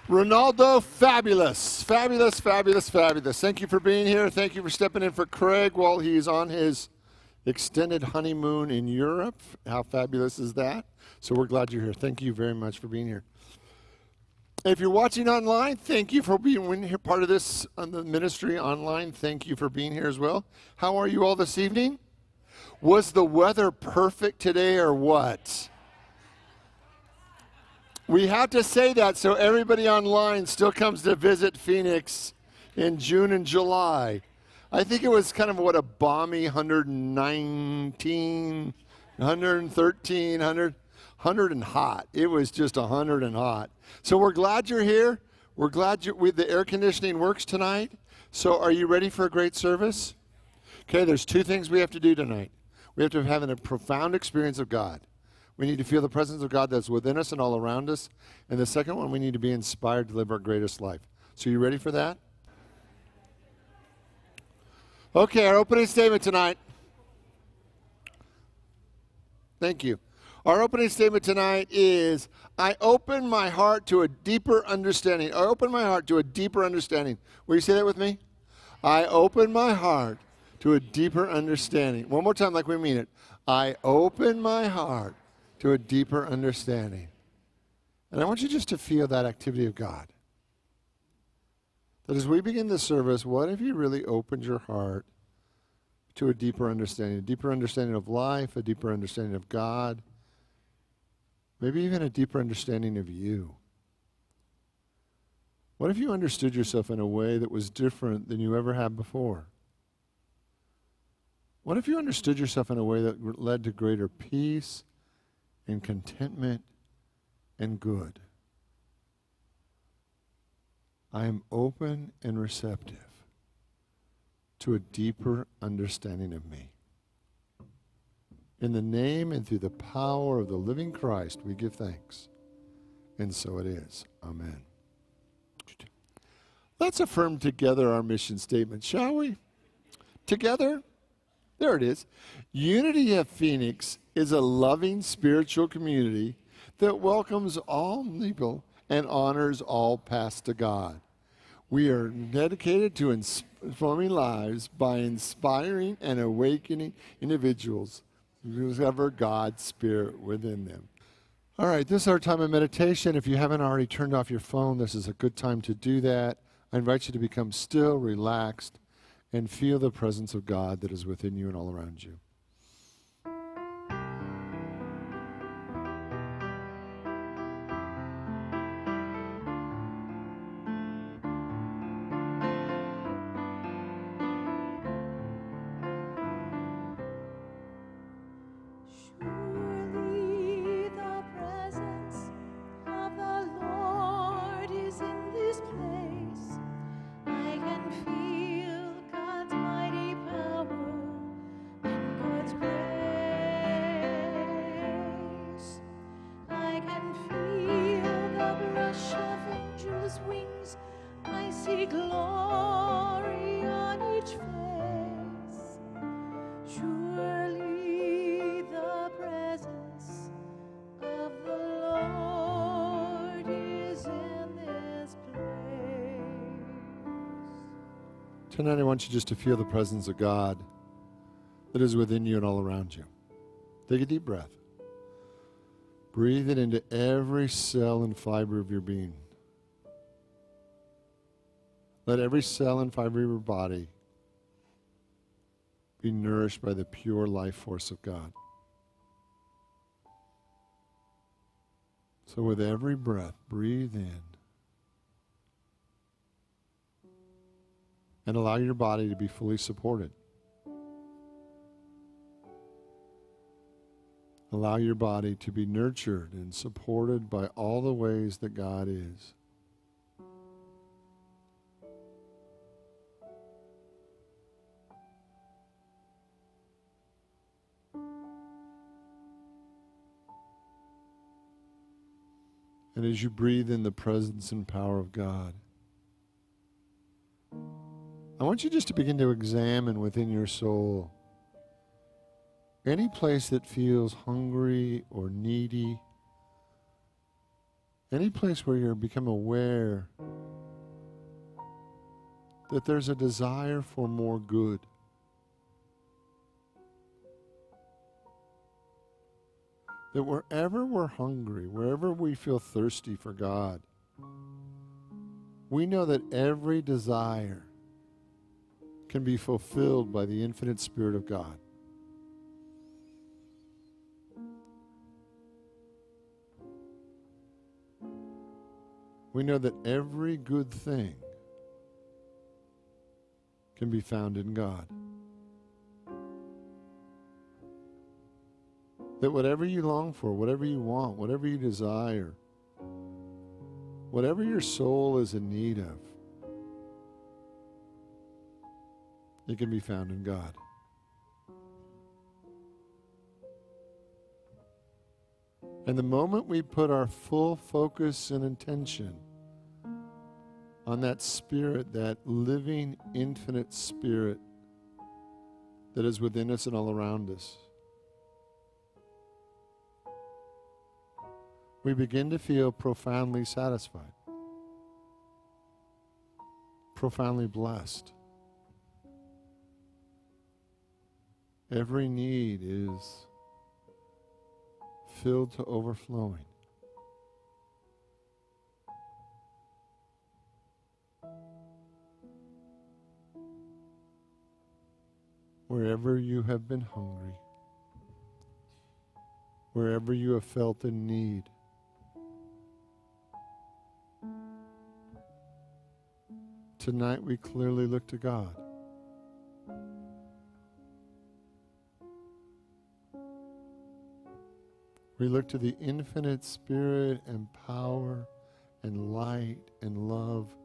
Ronaldo, fabulous. Fabulous, fabulous, fabulous. Thank you for being here. Thank you for stepping in for Craig while he's on his extended honeymoon in Europe. How fabulous is that? So we're glad you're here. Thank you very much for being here. If you're watching online, thank you for being here, part of this on the ministry online. Thank you for being here as well. How are you all this evening? Was the weather perfect today or what? We have to say that so everybody online still comes to visit Phoenix in June and July. I think it was kind of a balmy 119, 113, 100 and hot. It was just 100 and hot. So we're glad you're here. We're glad the air conditioning works tonight. So are you ready for a great service? Okay, there's two things we have to do tonight. We have to have a profound experience of God. We need to feel the presence of God that's within us and all around us. And the second one, we need to be inspired to live our greatest life. So you ready for that? Okay, our opening statement tonight. Thank you. Our opening statement tonight is, I open my heart to a deeper understanding. I open my heart to a deeper understanding. Will you say that with me? I open my heart to a deeper understanding. One more time like we mean it. I open my heart to a deeper understanding. And I want you just to feel that activity of God. That as we begin the service, what if you really opened your heart to a deeper understanding of life, a deeper understanding of God, maybe even a deeper understanding of you? What if you understood yourself in a way that was different than you ever have before? What if you understood yourself in a way that led to greater peace and contentment and good? I am open and receptive to a deeper understanding of me. In the name and through the power of the living Christ, we give thanks. And so it is. Amen. Let's affirm together our mission statement, shall we? Together? There it is. Unity of Phoenix is a loving spiritual community that welcomes all people and honors all paths to God. We are dedicated to transforming lives by inspiring and awakening individuals who discover God's Spirit within them. All right, this is our time of meditation. If you haven't already turned off your phone, this is a good time to do that. I invite you to become still, relaxed, and feel the presence of God that is within you and all around you. Surely the presence of the Lord is in this place. I can feel God's mighty power and God's grace. I can feel the brush of angels' wings. I see glory on each face. Surely the presence of the Lord is in this place. Tonight I want you just to feel the presence of God that is within you and all around you. Take a deep breath. Breathe it into every cell and fiber of your being. Let every cell and fiber of your body be nourished by the pure life force of God. So with every breath, breathe in and allow your body to be fully supported. Allow your body to be nurtured and supported by all the ways that God is. And as you breathe in the presence and power of God, I want you just to begin to examine within your soul any place that feels hungry or needy, Any place where you're become aware that there's a desire for more good. That wherever we're hungry, wherever we feel thirsty for God, we know that every desire can be fulfilled by the infinite Spirit of God. We know that every good thing can be found in God. That whatever you long for, whatever you want, whatever you desire, whatever your soul is in need of, it can be found in God. And the moment we put our full focus and intention on that Spirit, that living, infinite Spirit that is within us and all around us, we begin to feel profoundly satisfied, profoundly blessed. Every need is filled to overflowing. Wherever you have been hungry, wherever you have felt in need, tonight we clearly look to God. We look to the infinite Spirit and power and light and love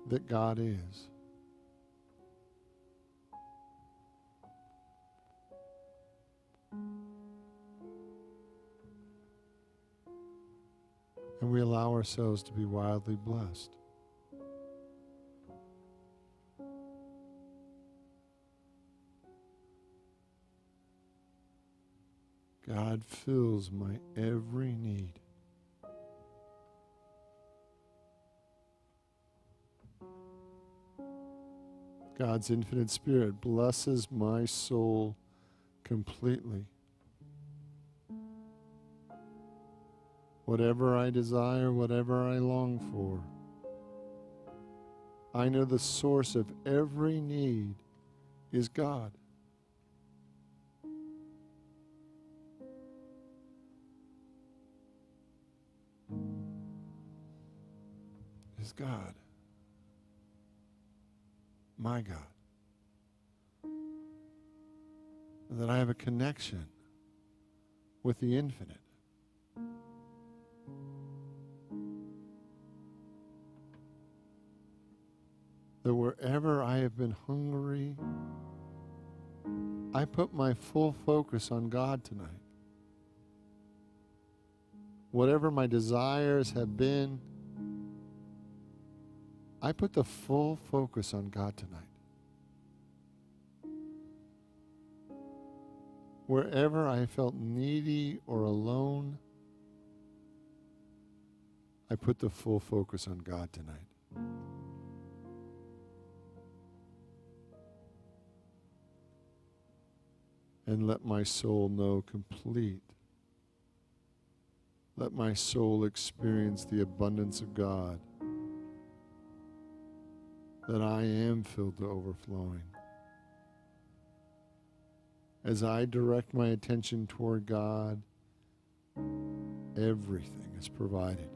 that God is. And we allow ourselves to be wildly blessed. God fills my every need. God's infinite Spirit blesses my soul completely. Whatever I desire, whatever I long for, I know the source of every need is God. Is God. My God. And that I have a connection with the infinite. That wherever I have been hungry, I put my full focus on God tonight. Whatever my desires have been, I put the full focus on God tonight. Wherever I felt needy or alone, I put the full focus on God tonight. And let my soul know complete. Let my soul experience the abundance of God. That I am filled to overflowing. As I direct my attention toward God, everything is provided.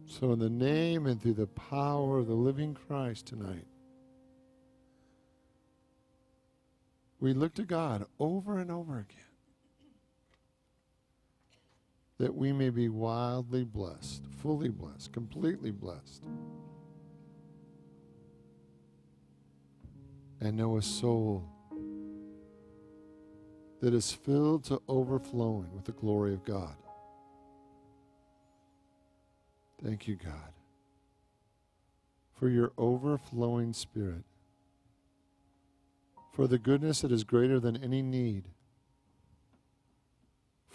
So in the name and through the power of the living Christ tonight, we look to God over and over again, that we may be wildly blessed, fully blessed, completely blessed, and know a soul that is filled to overflowing with the glory of God. Thank you, God, for your overflowing Spirit, for the goodness that is greater than any need,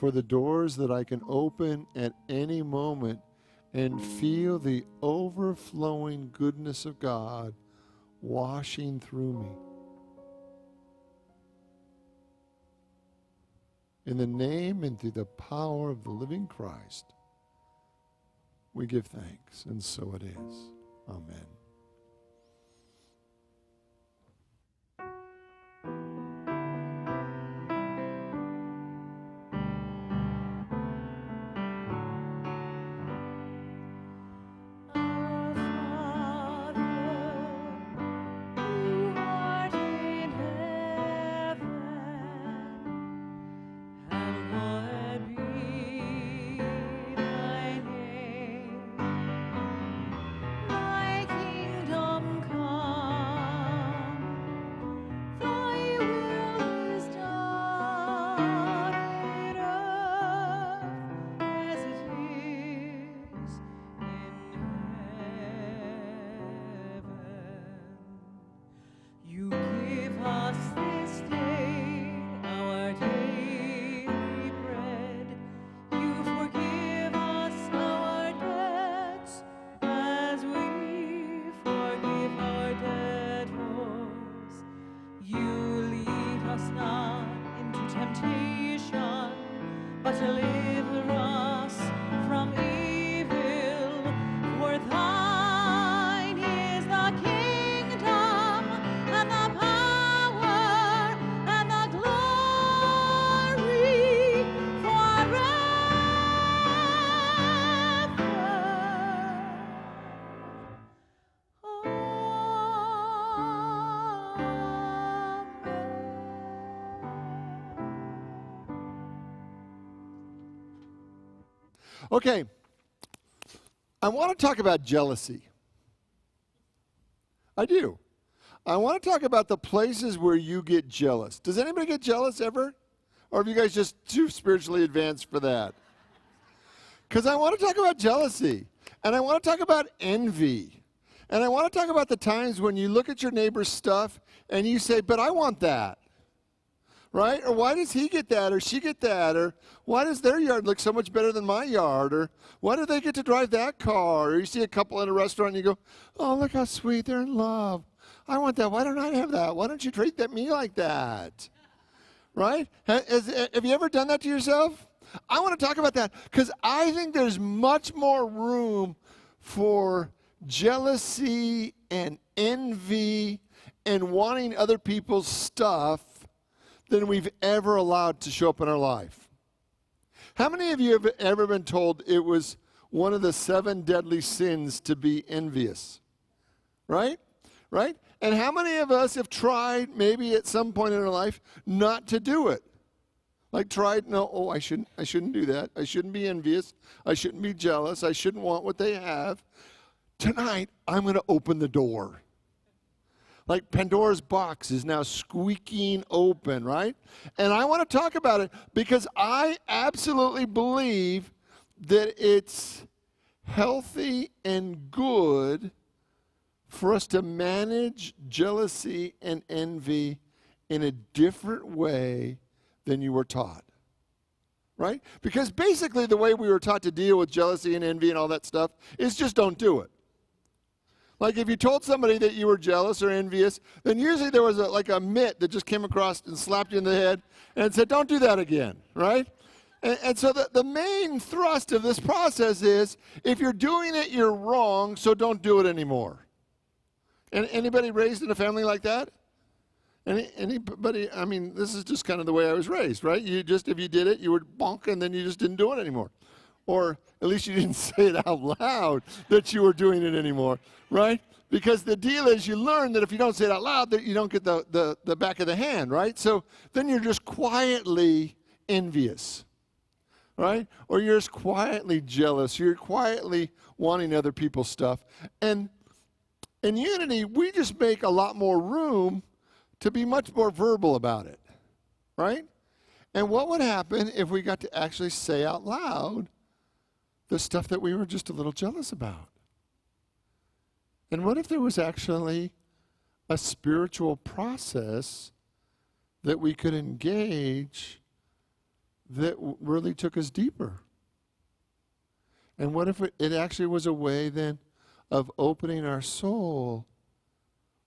for the doors that I can open at any moment and feel the overflowing goodness of God washing through me. In the name and through the power of the living Christ, we give thanks, and so it is. Amen. Our Father, who art in heaven, hallowed be thy name. Thy kingdom come, thy will is done in earth as it is in heaven. You give us this day our daily bread. You forgive us our debts as we forgive our debtors. You lead us not into temptation, but deliver us from evil. For thine is the kingdom and the power and the glory forever. Okay, I want to talk about jealousy. I do. I want to talk about the places where you get jealous. Does anybody get jealous ever? Or have you guys just too spiritually advanced for that? Because I want to talk about jealousy. And I want to talk about envy. And I want to talk about the times when you look at your neighbor's stuff and you say, but I want that. Right? Or why does he get that or she get that? Or why does their yard look so much better than my yard? Or why do they get to drive that car? Or you see a couple in a restaurant and you go, oh, look how sweet, they're in love. I want that. Why don't I have that? Why don't you treat me like that? Right? Have you ever done that to yourself? I want to talk about that because I think there's much more room for jealousy and envy and wanting other people's stuff than we've ever allowed to show up in our life. How many of you have ever been told it was one of the 7 deadly sins to be envious? Right? Right? And how many of us have tried, maybe at some point in our life, not to do it? Like tried, no, oh, I shouldn't do that. I shouldn't be envious. I shouldn't be jealous. I shouldn't want what they have. Tonight, I'm going to open the door. Like Pandora's box is now squeaking open, right? And I want to talk about it because I absolutely believe that it's healthy and good for us to manage jealousy and envy in a different way than you were taught, right? Because basically the way we were taught to deal with jealousy and envy and all that stuff is just don't do it. Like if you told somebody that you were jealous or envious, then usually there was a mitt that just came across and slapped you in the head and said, don't do that again, right? And so the main thrust of this process is, if you're doing it, you're wrong, so don't do it anymore. Anybody raised in a family like that? Anybody? I mean, this is just kind of the way I was raised, right? You just, if you did it, you would bonk and then you just didn't do it anymore. Or at least you didn't say it out loud that you were doing it anymore, right? Because the deal is you learn that if you don't say it out loud, that you don't get the back of the hand, right? So then you're just quietly envious, right? Or you're just quietly jealous. You're quietly wanting other people's stuff. And in Unity, we just make a lot more room to be much more verbal about it, right? And what would happen if we got to actually say out loud the stuff that we were just a little jealous about? And what if there was actually a spiritual process that we could engage that really took us deeper? And what if it actually was a way then of opening our soul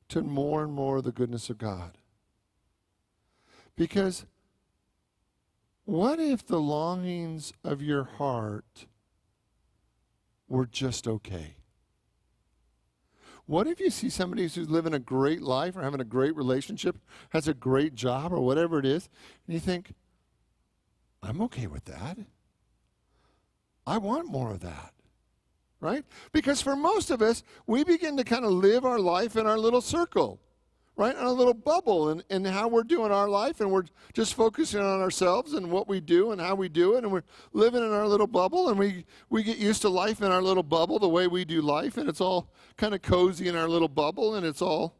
to more and more of the goodness of God? Because what if the longings of your heart were just okay? What if you see somebody who's living a great life or having a great relationship, has a great job or whatever it is, and you think, I'm okay with that. I want more of that, right? Because for most of us, we begin to kind of live our life in our little circle, right? In a little bubble and how we're doing our life, and we're just focusing on ourselves and what we do and how we do it, and we're living in our little bubble, and we get used to life in our little bubble, the way we do life, and it's all kind of cozy in our little bubble, and it's all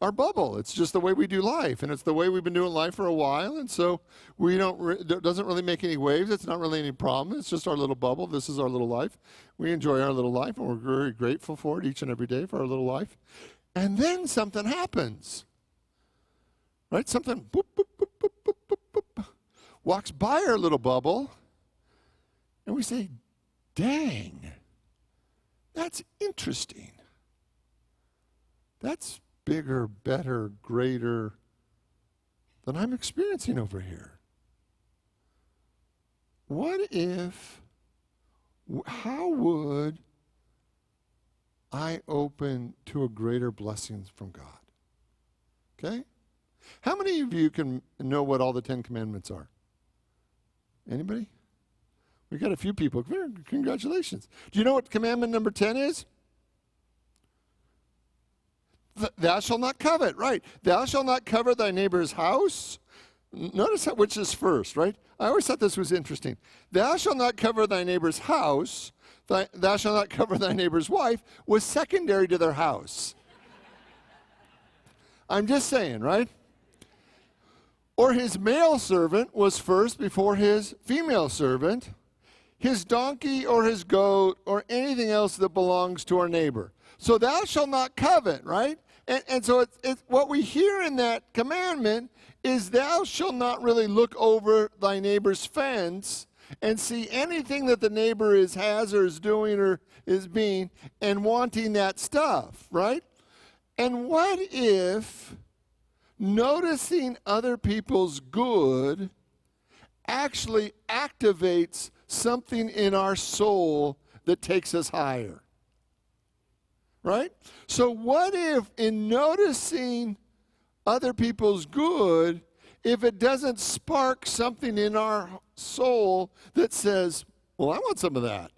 our bubble. It's just the way we do life, and it's the way we've been doing life for a while, and so it doesn't really make any waves. It's not really any problem. It's just our little bubble. This is our little life. We enjoy our little life, and we're very grateful for it each and every day for our little life. And then something happens, right? Something boop, boop, boop, boop, boop, boop, boop, boop, walks by our little bubble, and we say, dang, that's interesting. That's bigger, better, greater than I'm experiencing over here. How would I open to a greater blessing from God? Okay? How many of you can know what all the 10 Commandments are? Anybody? We got a few people. Congratulations. Do you know what commandment number 10 is? Thou shalt not covet, right? Thou shalt not covet thy neighbor's house. Notice which is first, right? I always thought this was interesting. Thou shalt not covet thy neighbor's house. Thou shalt not covet thy neighbor's wife was secondary to their house. I'm just saying, right? Or his male servant was first before his female servant. His donkey or his goat or anything else that belongs to our neighbor. So thou shalt not covet, right? And so it's what we hear in that commandment is thou shalt not really look over thy neighbor's fence and see anything that the neighbor has or is doing or is being and wanting that stuff, right? And what if noticing other people's good actually activates something in our soul that takes us higher? Right? So what if in noticing other people's good, if it doesn't spark something in our soul that says, well, I want some of that.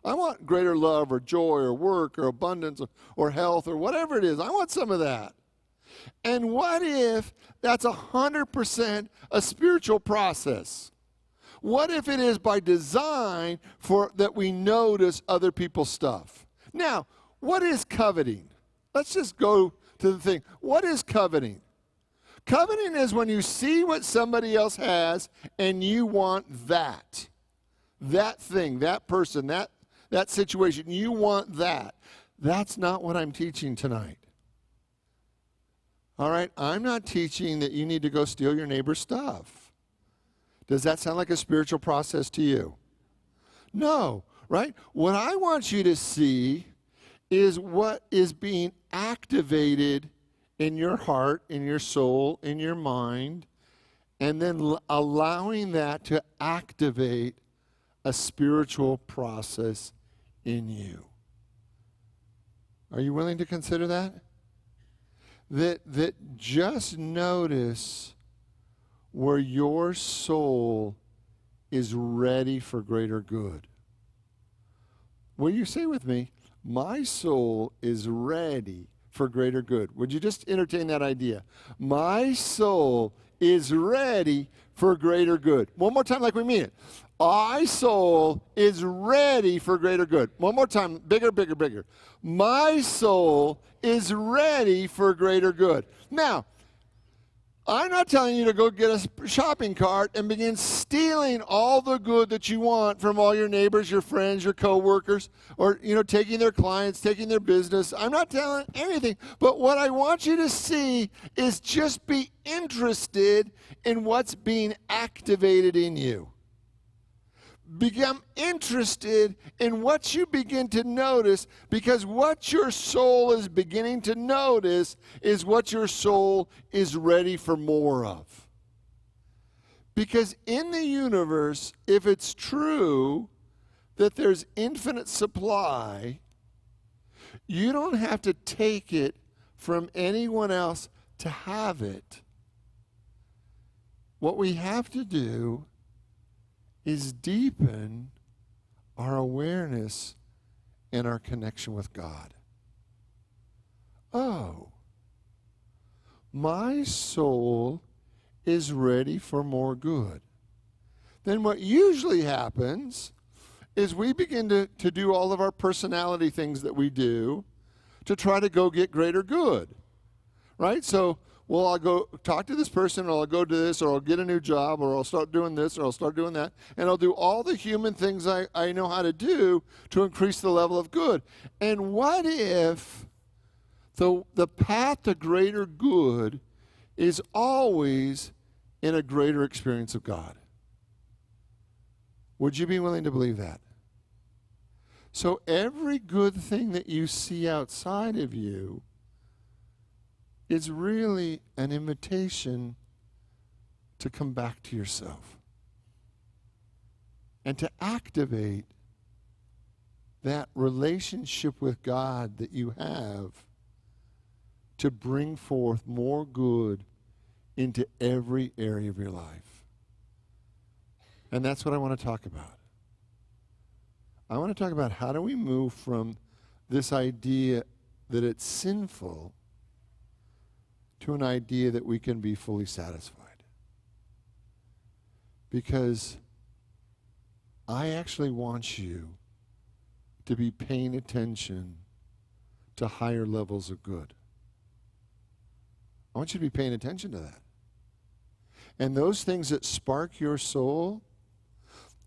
I want greater love or joy or work or abundance or health or whatever it is. I want some of that. And what if that's 100% a spiritual process? What if it is by design for that we notice other people's stuff? Now, what is coveting? Let's just go to the thing. What is coveting? Coveting is when you see what somebody else has and you want that. That thing, that person, that situation. You want that. That's not what I'm teaching tonight. All right? I'm not teaching that you need to go steal your neighbor's stuff. Does that sound like a spiritual process to you? No, right? What I want you to see is what is being activated in your heart, in your soul, in your mind, and then allowing that to activate a spiritual process in you. Are you willing to consider that? That just notice where your soul is ready for greater good. Will you say with me, my soul is ready for greater good? Would you just entertain that idea? My soul is ready for greater good. One more time like we mean it. My soul is ready for greater good. One more time, bigger, bigger, bigger. My soul is ready for greater good. Now, I'm not telling you to go get a shopping cart and begin stealing all the good that you want from all your neighbors, your friends, your coworkers, or taking their clients, taking their business. I'm not telling anything. But what I want you to see is just be interested in what's being activated in you. Become interested in what you begin to notice, because what your soul is beginning to notice is what your soul is ready for more of. Because in the universe, if it's true that there's infinite supply, you don't have to take it from anyone else to have it. What we have to do is deepen our awareness and our connection with God. Oh, my soul is ready for more good. Then what usually happens is we begin to do all of our personality things that we do to try to go get greater good, right? So, well, I'll go talk to this person, or I'll go do this, or I'll get a new job, or I'll start doing this, or I'll start doing that. And I'll do all the human things I know how to do to increase the level of good. And what if the path to greater good is always in a greater experience of God? Would you be willing to believe that? So every good thing that you see outside of you is really an invitation to come back to yourself and to activate that relationship with God that you have to bring forth more good into every area of your life. And that's what I want to talk about. I want to talk about how do we move from this idea that it's sinful to an idea that we can be fully satisfied. Because I actually want you to be paying attention to higher levels of good. I want you to be paying attention to that. And those things that spark your soul,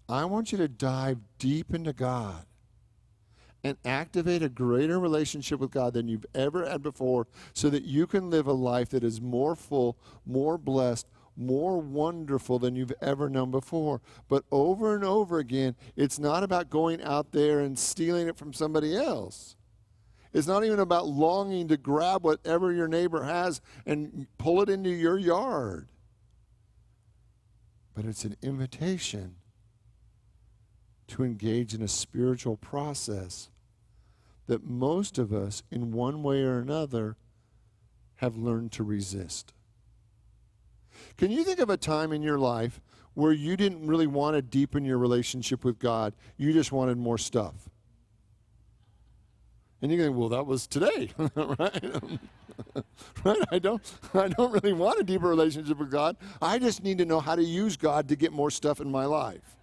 I want you to dive deep into God and activate a greater relationship with God than you've ever had before, so that you can live a life that is more full, more blessed, more wonderful than you've ever known before. But over and over again, it's not about going out there and stealing it from somebody else. It's not even about longing to grab whatever your neighbor has and pull it into your yard. But it's an invitation to engage in a spiritual process that most of us, in one way or another, have learned to resist. Can you think of a time in your life where you didn't really want to deepen your relationship with God? You just wanted more stuff. And you think, well, that was today, right? Right? I don't really want a deeper relationship with God. I just need to know how to use God to get more stuff in my life.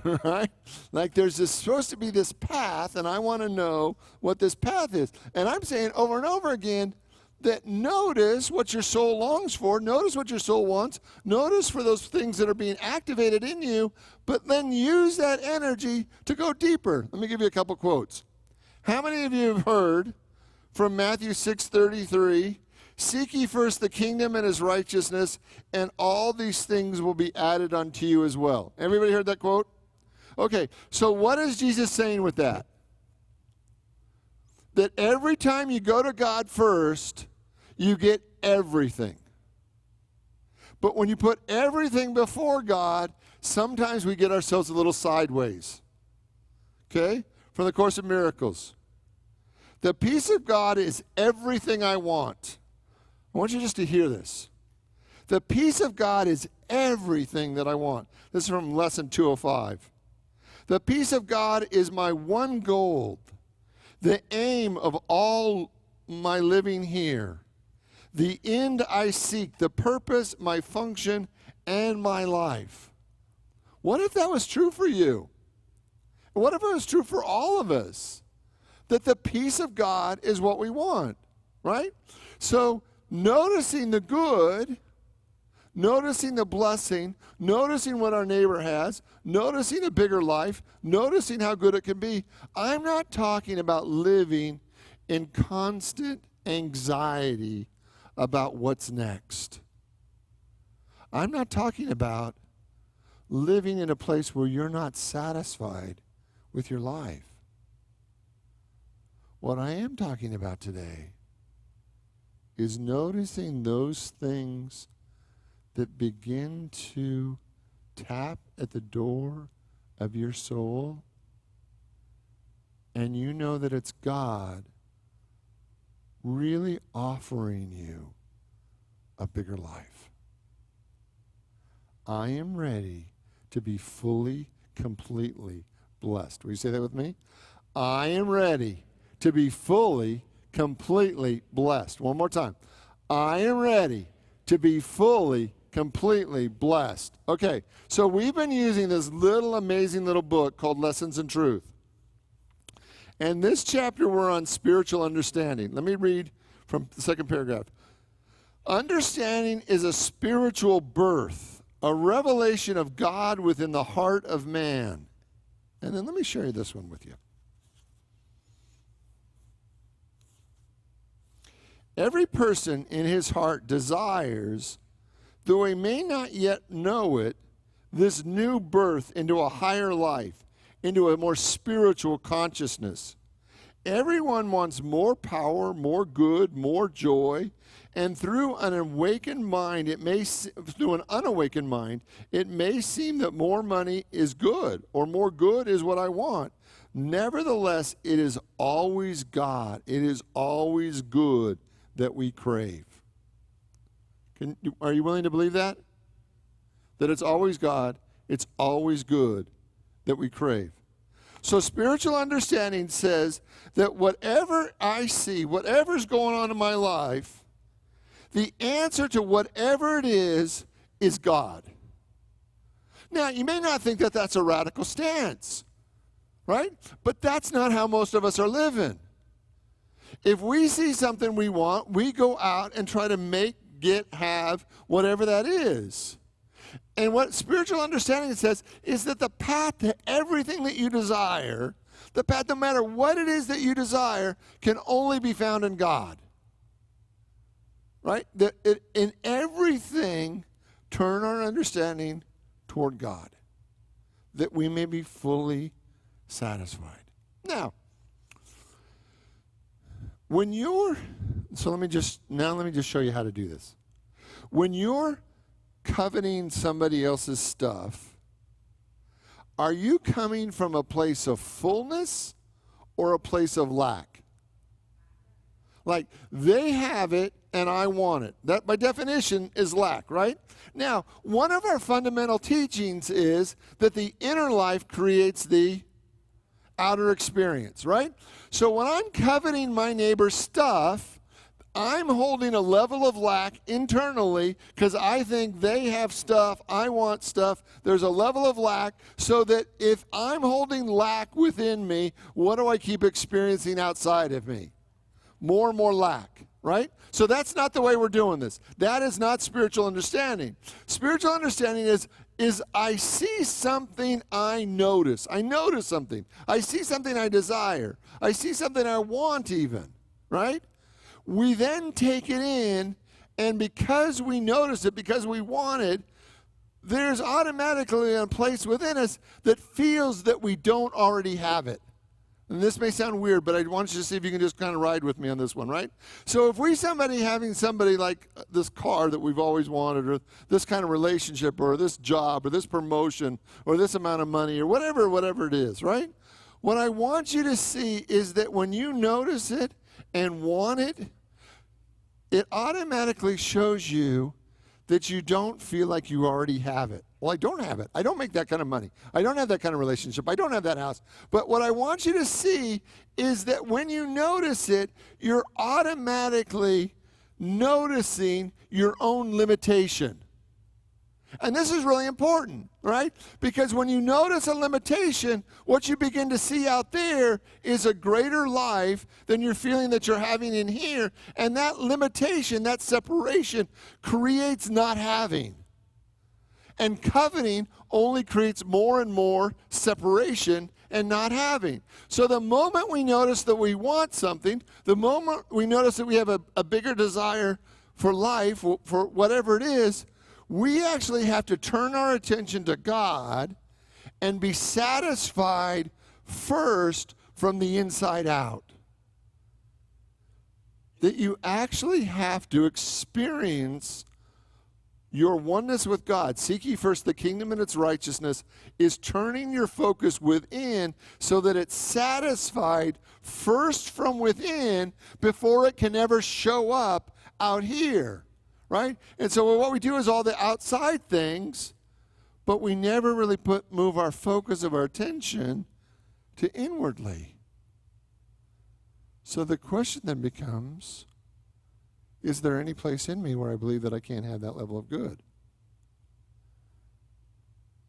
Right? Like there's supposed to be this path, and I want to know what this path is. And I'm saying over and over again that notice what your soul longs for, notice what your soul wants, notice for those things that are being activated in you, but then use that energy to go deeper. Let me give you a couple quotes. How many of you have heard from Matthew 6:33, "Seek ye first the kingdom and his righteousness, and all these things will be added unto you as well"? Everybody heard that quote? Okay, so what is Jesus saying with that? That every time you go to God first, you get everything. But when you put everything before God, sometimes we get ourselves a little sideways. Okay? From the Course of Miracles. The peace of God is everything I want. I want you just to hear this. The peace of God is everything that I want. This is from lesson 205. The peace of God is my one goal, the aim of all my living here, the end I seek, the purpose, my function, and my life. What if that was true for you? What if it was true for all of us? That the peace of God is what we want, right? So noticing the good, noticing the blessing, noticing what our neighbor has, noticing a bigger life, noticing how good it can be. I'm not talking about living in constant anxiety about what's next. I'm not talking about living in a place where you're not satisfied with your life. What I am talking about today is noticing those things that begin to tap at the door of your soul, and you know that it's God really offering you a bigger life. I am ready to be fully, completely blessed. Will you say that with me? I am ready to be fully, completely blessed. One more time. I am ready to be fully, completely blessed. Okay, so we've been using this little amazing little book called Lessons in Truth. And this chapter we're on spiritual understanding. Let me read from the second paragraph. Understanding is a spiritual birth, a revelation of God within the heart of man. And then let me share this one with you. Every person in his heart desires, though he may not yet know it, this new birth into a higher life, into a more spiritual consciousness. Everyone wants more power, more good, more joy, and through an unawakened mind, it may seem that more money is good, or more good is what I want. Nevertheless, it is always God. It is always good that we crave. Are you willing to believe that? That it's always God, it's always good that we crave. So spiritual understanding says that whatever I see, whatever's going on in my life, the answer to whatever it is God. Now, you may not think that that's a radical stance, right? But that's not how most of us are living. If we see something we want, we go out and try to make, get, have, whatever that is. And what spiritual understanding says is that the path to everything that you desire, the path no matter what it is that you desire, can only be found in God. Right? In everything, turn our understanding toward God, that we may be fully satisfied. Now, let me just show you how to do this. When you're coveting somebody else's stuff, are you coming from a place of fullness or a place of lack? Like, they have it and I want it. That, by definition, is lack, right? Now, one of our fundamental teachings is that the inner life creates the outer experience, right? So when I'm coveting my neighbor's stuff, I'm holding a level of lack internally because I think they have stuff, I want stuff. There's a level of lack so that if I'm holding lack within me, what do I keep experiencing outside of me? More and more lack, right? So that's not the way we're doing this. That is not spiritual understanding. Spiritual understanding is I see something I notice. I notice something. I see something I desire. I see something I want even, right? We then take it in, and because we notice it, because we want it, there's automatically a place within us that feels that we don't already have it. And this may sound weird, but I want you to see if you can just kind of ride with me on this one, right? So if we having somebody like this car that we've always wanted, or this kind of relationship, or this job, or this promotion, or this amount of money, or whatever it is, right? What I want you to see is that when you notice it and want it, it automatically shows you that you don't feel like you already have it. Well, I don't have it. I don't make that kind of money. I don't have that kind of relationship. I don't have that house. But what I want you to see is that when you notice it, you're automatically noticing your own limitation. And this is really important, right? Because when you notice a limitation, what you begin to see out there is a greater life than you're feeling that you're having in here. And that limitation, that separation, creates not having. And coveting only creates more and more separation and not having. So the moment we notice that we want something, the moment we notice that we have a bigger desire for life, for whatever it is, we actually have to turn our attention to God and be satisfied first from the inside out. That you actually have to experience your oneness with God. Seek ye first the kingdom and its righteousness is turning your focus within so that it's satisfied first from within before it can ever show up out here. Right? And so what we do is all the outside things, but we never really move our focus of our attention to inwardly. So the question then becomes, is there any place in me where I believe that I can't have that level of good?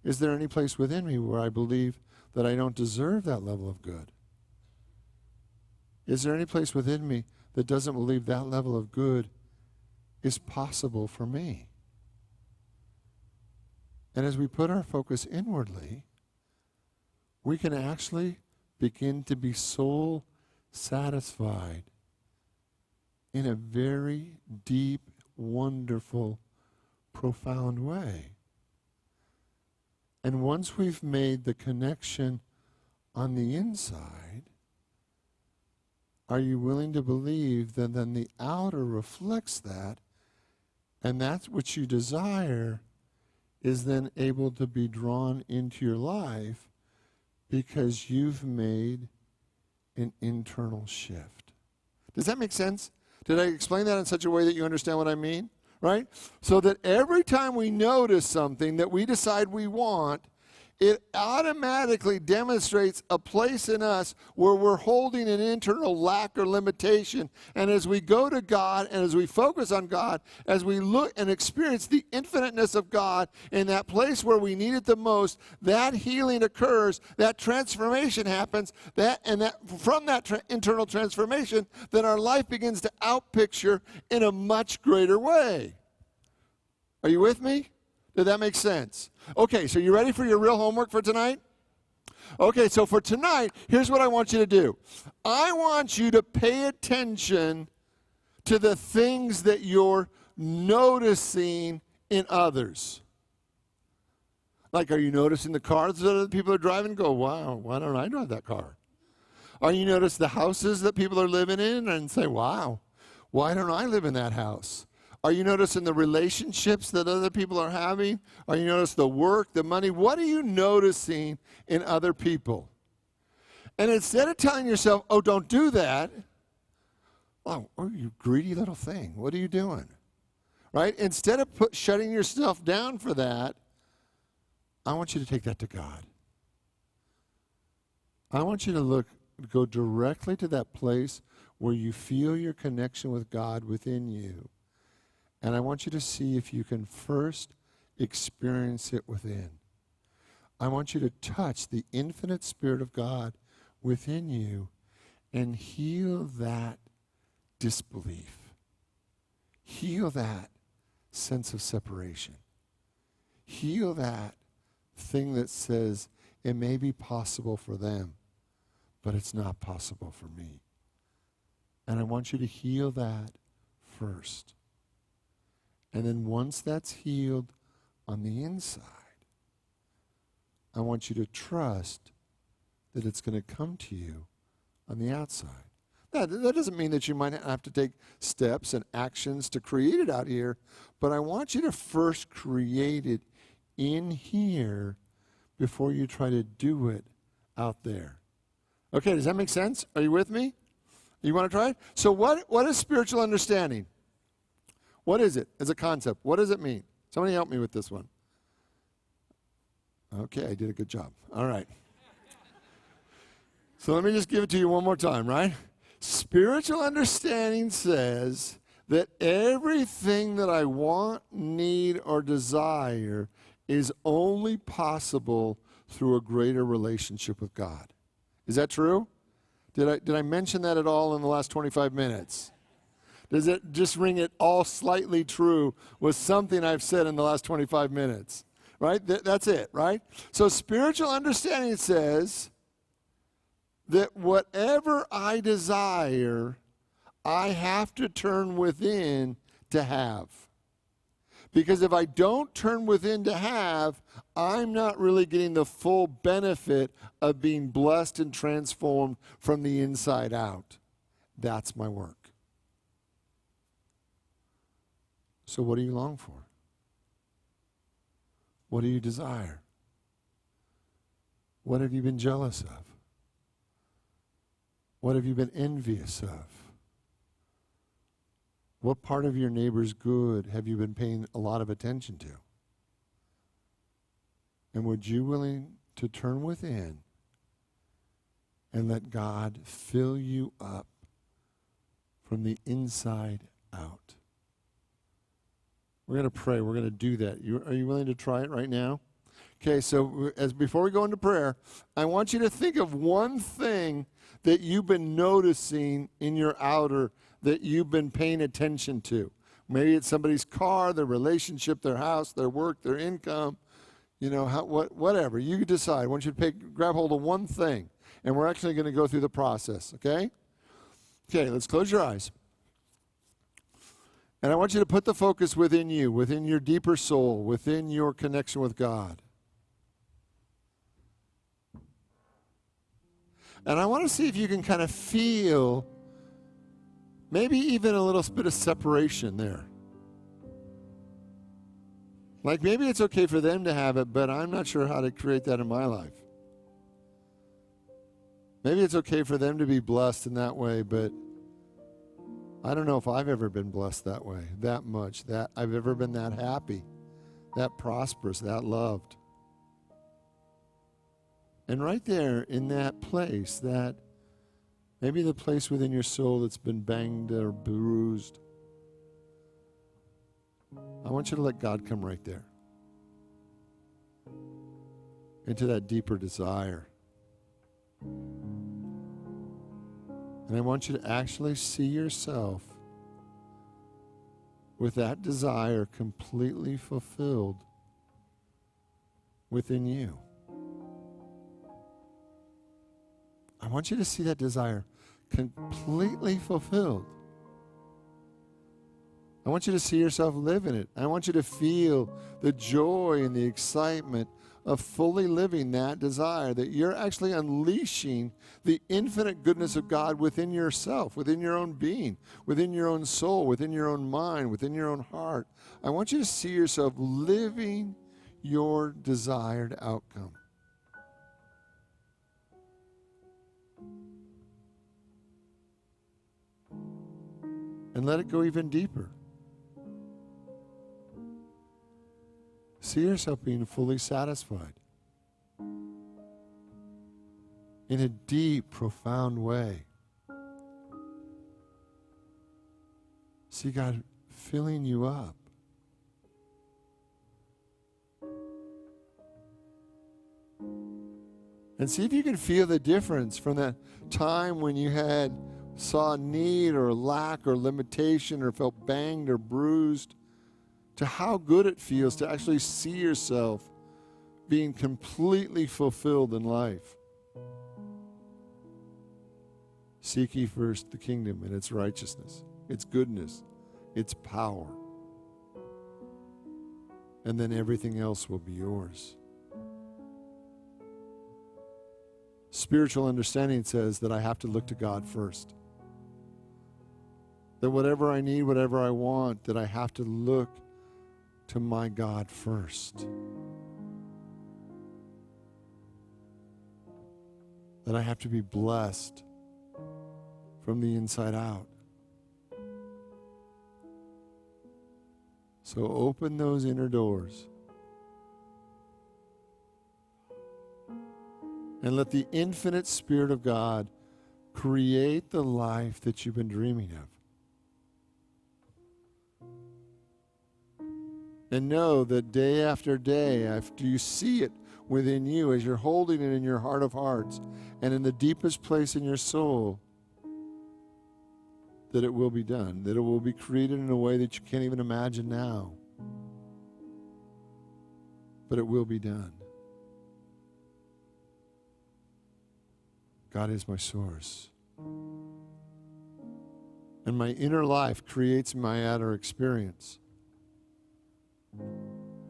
Is there any place within me where I believe that I don't deserve that level of good? Is there any place within me that doesn't believe that level of good is possible for me? And as we put our focus inwardly, we can actually begin to be soul satisfied in a very deep, wonderful, profound way. And once we've made the connection on the inside, are you willing to believe that then the outer reflects that, and that's what you desire is then able to be drawn into your life because you've made an internal shift? Does that make sense? Did I explain that in such a way that you understand what I mean? Right? So that every time we notice something that we decide we want, it automatically demonstrates a place in us where we're holding an internal lack or limitation. And as we go to God and as we focus on God, as we look and experience the infiniteness of God in that place where we need it the most, that healing occurs, that transformation happens, from that internal transformation, then our life begins to outpicture in a much greater way. Are you with me? Did that make sense? Okay, so you ready for your real homework for tonight? Okay, so for tonight, here's what I want you to do. I want you to pay attention to the things that you're noticing in others. Like, are you noticing the cars that other people are driving? Go, wow, why don't I drive that car? Are you noticing the houses that people are living in and say, wow, why don't I live in that house? Are you noticing the relationships that other people are having? Are you noticing the work, the money? What are you noticing in other people? And instead of telling yourself, oh, don't do that, oh, you greedy little thing, what are you doing? Right? Instead of shutting yourself down for that, I want you to take that to God. I want you to go directly to that place where you feel your connection with God within you. And I want you to see if you can first experience it within. I want you to touch the infinite Spirit of God within you and heal that disbelief. Heal that sense of separation. Heal that thing that says it may be possible for them, but it's not possible for me. And I want you to heal that first. And then once that's healed on the inside, I want you to trust that it's going to come to you on the outside. Now, that doesn't mean that you might have to take steps and actions to create it out here, but I want you to first create it in here before you try to do it out there. Okay, does that make sense? Are you with me? You want to try it? So what is spiritual understanding? What is it as a concept? What does it mean? Somebody help me with this one. Okay, I did a good job. All right. So let me just give it to you one more time, right? Spiritual understanding says that everything that I want, need, or desire is only possible through a greater relationship with God. Is that true? Did I mention that at all in the last 25 minutes? Does it just ring it all slightly true with something I've said in the last 25 minutes? Right? That's it, right? So spiritual understanding says that whatever I desire, I have to turn within to have. Because if I don't turn within to have, I'm not really getting the full benefit of being blessed and transformed from the inside out. That's my work. So what do you long for? What do you desire? What have you been jealous of? What have you been envious of? What part of your neighbor's good have you been paying a lot of attention to? And would you willing to turn within and let God fill you up from the inside out? We're going to pray. We're going to do that. Are you willing to try it right now? Okay, so before we go into prayer, I want you to think of one thing that you've been noticing in your outer that you've been paying attention to. Maybe it's somebody's car, their relationship, their house, their work, their income, whatever. You decide. I want you to grab hold of one thing, and we're actually going to go through the process, okay? Okay, let's close your eyes. And I want you to put the focus within you, within your deeper soul, within your connection with God. And I want to see if you can kind of feel maybe even a little bit of separation there. Like maybe it's okay for them to have it, but I'm not sure how to create that in my life. Maybe it's okay for them to be blessed in that way, but I don't know if I've ever been blessed that way, that much, that I've ever been that happy, that prosperous, that loved. And right there in that place, that maybe the place within your soul that's been banged or bruised, I want you to let God come right there into that deeper desire. And I want you to actually see yourself with that desire completely fulfilled within you. I want you to see that desire completely fulfilled. I want you to see yourself live in it. I want you to feel the joy and the excitement of fully living that desire, that you're actually unleashing the infinite goodness of God within yourself, within your own being, within your own soul, within your own mind, within your own heart. I want you to see yourself living your desired outcome. And let it go even deeper. See yourself being fully satisfied in a deep, profound way. See God filling you up. And see if you can feel the difference from that time when you saw need or lack or limitation or felt banged or bruised, to how good it feels to actually see yourself being completely fulfilled in life. Seek ye first the kingdom and its righteousness, its goodness, its power. And then everything else will be yours. Spiritual understanding says that I have to look to God first. That whatever I need, whatever I want, that I have to look to my God first. That I have to be blessed from the inside out. So open those inner doors and let the infinite Spirit of God create the life that you've been dreaming of. And know that day after day, after you see it within you, as you're holding it in your heart of hearts and in the deepest place in your soul, that it will be done, that it will be created in a way that you can't even imagine now. But it will be done. God is my source. And my inner life creates my outer experience.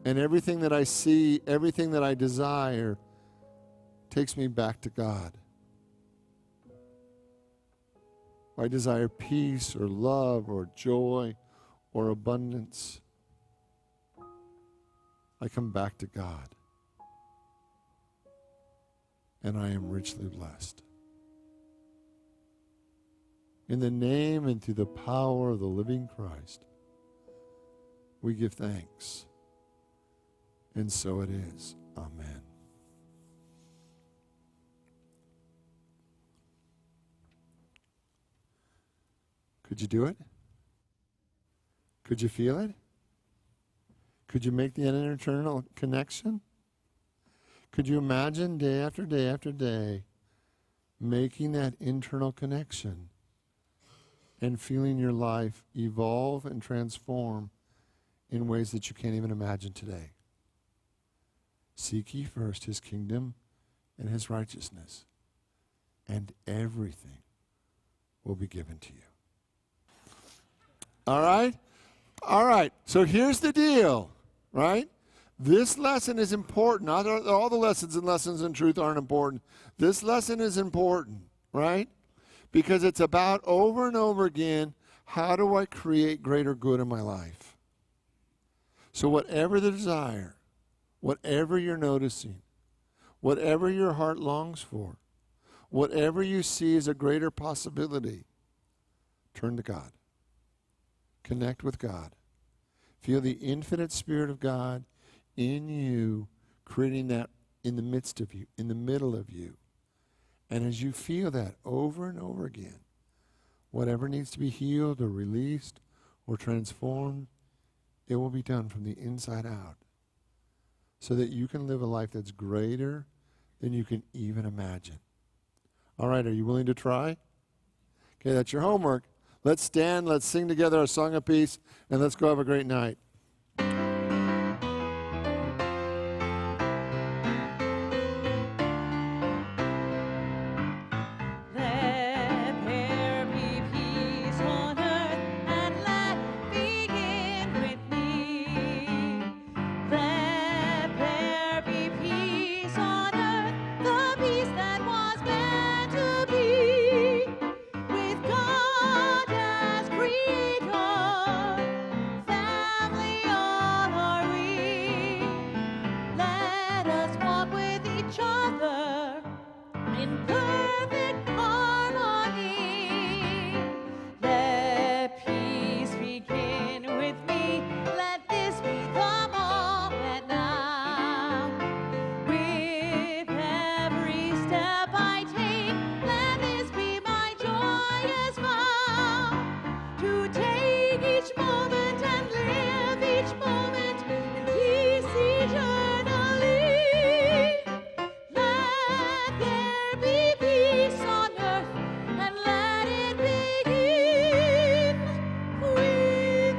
And everything that I see, everything that I desire, takes me back to God. I desire peace or love or joy or abundance, I come back to God. And I am richly blessed. In the name and through the power of the living Christ, we give thanks. And so it is. Amen. Could you do it? Could you feel it? Could you make the internal connection? Could you imagine day after day after day making that internal connection and feeling your life evolve and transform in ways that you can't even imagine today? Seek ye first his kingdom and his righteousness, and everything will be given to you. All right? All right. So here's the deal, right? This lesson is important. Not all the lessons in truth aren't important. This lesson is important, right? Because it's about over and over again, how do I create greater good in my life? So whatever the desire, whatever you're noticing, whatever your heart longs for, whatever you see as a greater possibility, turn to God. Connect with God. Feel the infinite Spirit of God in you, creating that in the midst of you, in the middle of you. And as you feel that over and over again, whatever needs to be healed or released or transformed, it will be done from the inside out, so that you can live a life that's greater than you can even imagine. All right, are you willing to try? Okay, that's your homework. Let's stand, let's sing together our song of peace, and let's go have a great night. Let there be peace on earth, and let begin with me. Let there be peace on earth, the peace that was meant to be. With God as creator, family all are we. Let us walk with each other in perfect harmony. Let peace begin with me. Let this be the moment now. With every step I take, let this be my joyous vow. To take each moment and live each moment in peace eternally. Let there be peace on earth, and let it begin with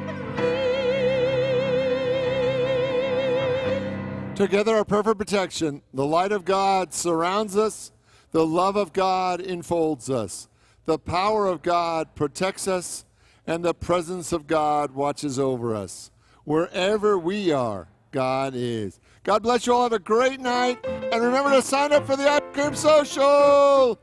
me. Together, our perfect protection. The light of God surrounds us. The love of God enfolds us. The power of God protects us. And the presence of God watches over us. Wherever we are, God is. God bless you all. Have a great night. And remember to sign up for the Ice Cream Social.